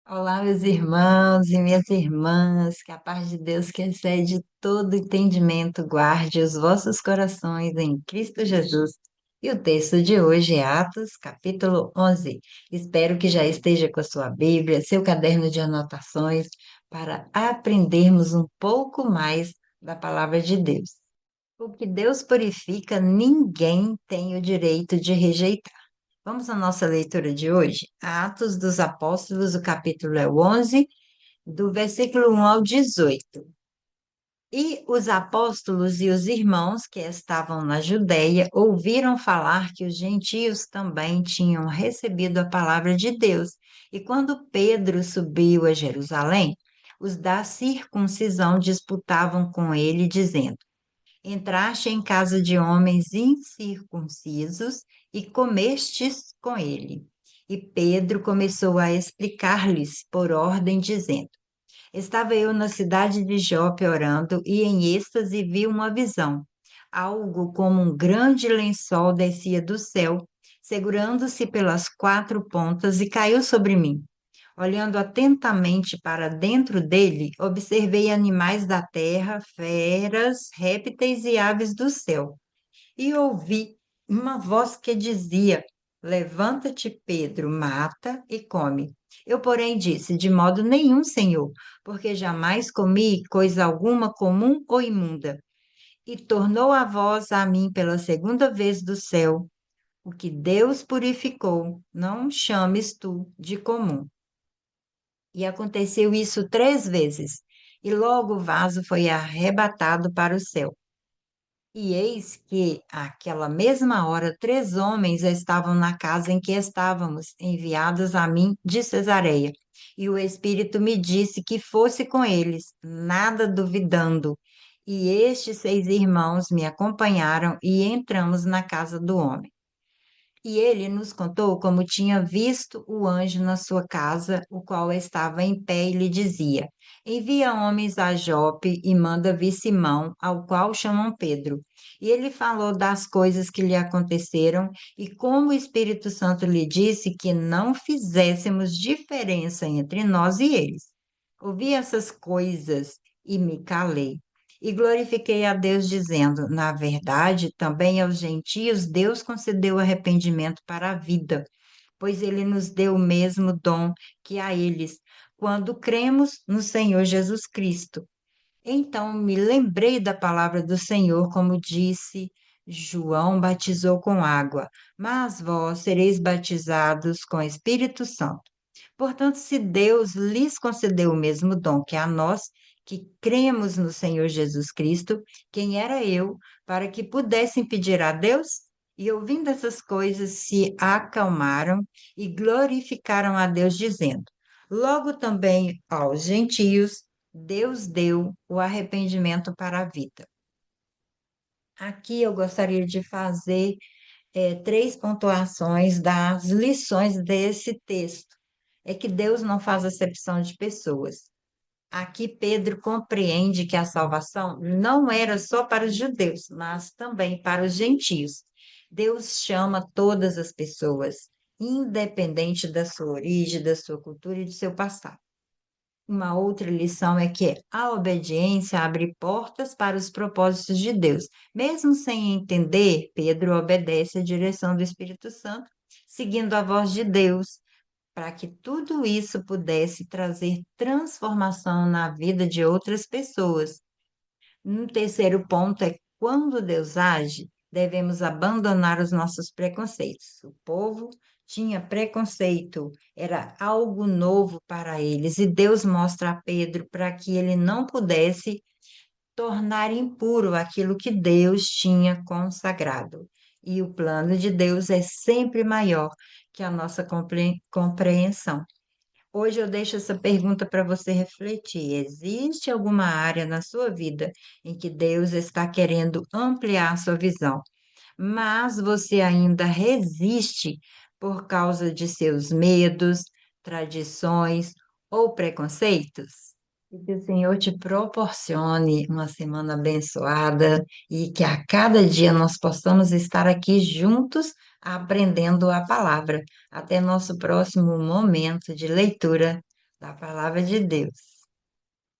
Olá, meus irmãos e minhas irmãs, que a paz de Deus que excede todo entendimento guarde os vossos corações em Cristo Jesus. E o texto de hoje é Atos, capítulo 11. Espero que já esteja com a sua Bíblia, seu caderno de anotações, para aprendermos um pouco mais da palavra de Deus. O que Deus purifica, ninguém tem o direito de rejeitar. Vamos à nossa leitura de hoje? Atos dos Apóstolos, o capítulo é o 11, do versículo 1 ao 18. E os apóstolos e os irmãos que estavam na Judéia ouviram falar que os gentios também tinham recebido a palavra de Deus. E quando Pedro subiu a Jerusalém, os da circuncisão disputavam com ele, dizendo: Entraste em casa de homens incircuncisos e comestes com ele. E Pedro começou a explicar-lhes por ordem, dizendo: Estava eu na cidade de Jope orando e em êxtase vi uma visão. Algo como um grande lençol descia do céu, segurando-se pelas quatro pontas e caiu sobre mim. Olhando atentamente para dentro dele, observei animais da terra, feras, répteis e aves do céu. E ouvi uma voz que dizia: Levanta-te, Pedro, mata e come. Eu, porém, disse: De modo nenhum, Senhor, porque jamais comi coisa alguma comum ou imunda. E tornou a voz a mim pela segunda vez do céu: O que Deus purificou, não chames tu de comum. E aconteceu isso três vezes, e logo o vaso foi arrebatado para o céu. E eis que, àquela mesma hora, três homens estavam na casa em que estávamos, enviados a mim de Cesareia. E o Espírito me disse que fosse com eles, nada duvidando. E estes seis irmãos me acompanharam e entramos na casa do homem. E ele nos contou como tinha visto o anjo na sua casa, o qual estava em pé e lhe dizia: Envia homens a Jope e manda vir Simão, ao qual chamam Pedro. E ele falou das coisas que lhe aconteceram e como o Espírito Santo lhe disse que não fizéssemos diferença entre nós e eles. Ouvi essas coisas e me calei. E glorifiquei a Deus, dizendo: Na verdade, também aos gentios Deus concedeu arrependimento para a vida, pois ele nos deu o mesmo dom que a eles, quando cremos no Senhor Jesus Cristo. Então me lembrei da palavra do Senhor, como disse: João batizou com água, mas vós sereis batizados com Espírito Santo. Portanto, se Deus lhes concedeu o mesmo dom que a nós, que cremos no Senhor Jesus Cristo, quem era eu, para que pudessem pedir a Deus? E ouvindo essas coisas, se acalmaram e glorificaram a Deus, dizendo: Logo também aos gentios, Deus deu o arrependimento para a vida. Aqui eu gostaria de fazer três pontuações das lições desse texto. É que Deus não faz acepção de pessoas. Aqui Pedro compreende que a salvação não era só para os judeus, mas também para os gentios. Deus chama todas as pessoas, independente da sua origem, da sua cultura e do seu passado. Uma outra lição é que a obediência abre portas para os propósitos de Deus. Mesmo sem entender, Pedro obedece à direção do Espírito Santo, seguindo a voz de Deus, para que tudo isso pudesse trazer transformação na vida de outras pessoas. Um terceiro ponto é quando Deus age, devemos abandonar os nossos preconceitos. O povo tinha preconceito, era algo novo para eles, e Deus mostra a Pedro para que ele não pudesse tornar impuro aquilo que Deus tinha consagrado. E o plano de Deus é sempre maior que a nossa compreensão. Hoje eu deixo essa pergunta para você refletir. Existe alguma área na sua vida em que Deus está querendo ampliar a sua visão, mas você ainda resiste por causa de seus medos, tradições ou preconceitos? Que o Senhor te proporcione uma semana abençoada e que a cada dia nós possamos estar aqui juntos aprendendo a palavra. Até nosso próximo momento de leitura da palavra de Deus.